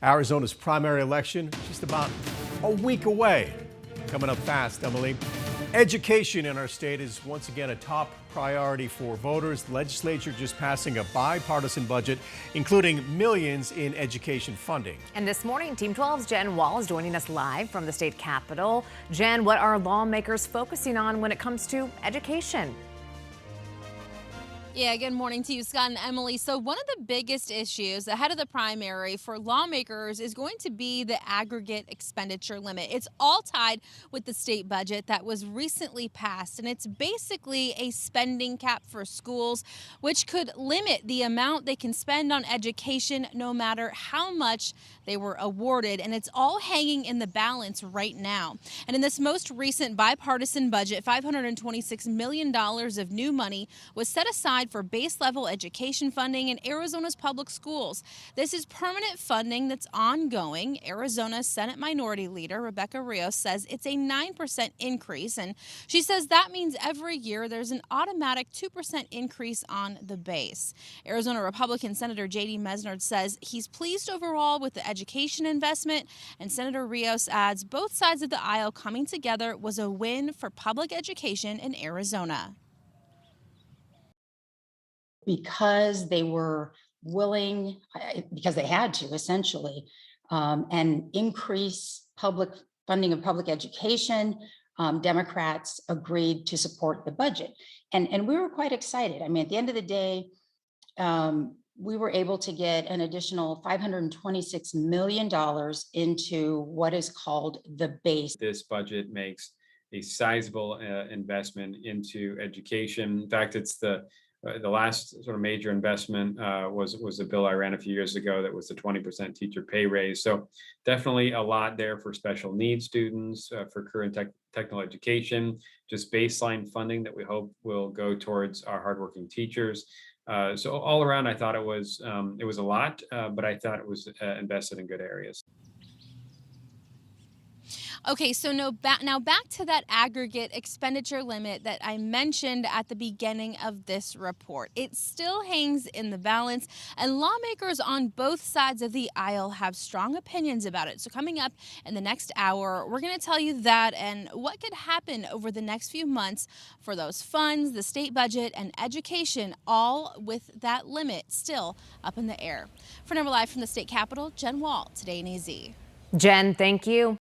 Arizona's primary election just about a week away. Coming up fast, Emily. Education in our state is once again a top priority for voters. The legislature just passing a bipartisan budget, including millions in education funding. And this morning, Team 12's Jen Wahl is joining us live from the state capitol. Jen, what are lawmakers focusing on when it comes to education? Yeah, good morning to you, Scott and Emily. So one of the biggest issues ahead of the primary for lawmakers is going to be the aggregate expenditure limit. It's all tied with the state budget that was recently passed, and it's basically a spending cap for schools, which could limit the amount they can spend on education no matter how much they were awarded. And it's all hanging in the balance right now. And in this most recent bipartisan budget, $526 million of new money was set aside for base level education funding in Arizona's public schools. This is permanent funding that's ongoing. Arizona Senate Minority Leader Rebecca Rios says it's a 9% increase, and she says that means every year there's an automatic 2% increase on the base. Arizona Republican Senator J.D. Mesnard says he's pleased overall with the education investment, and Senator Rios adds both sides of the aisle coming together was a win for public education in Arizona. Because they were willing, because they had to essentially, and increase public funding of public education, Democrats agreed to support the budget. And we were quite excited. I mean, at the end of the day, we were able to get an additional $526 million into what is called the base. This budget makes a sizable investment into education. In fact, it's the last sort of major investment was a bill I ran a few years ago that was the 20% teacher pay raise. So definitely a lot there for special needs students, for career and technical education, just baseline funding that we hope will go towards our hardworking teachers. So all around, I thought it was a lot, but I thought it was invested in good areas. Okay, so now back to that aggregate expenditure limit that I mentioned at the beginning of this report. It still hangs in the balance, and lawmakers on both sides of the aisle have strong opinions about it. So coming up in the next hour, we're going to tell you that and what could happen over the next few months for those funds, the state budget, and education, all with that limit still up in the air. For now, live from the state capitol, Jen Wahl, Today in AZ. Jen, thank you.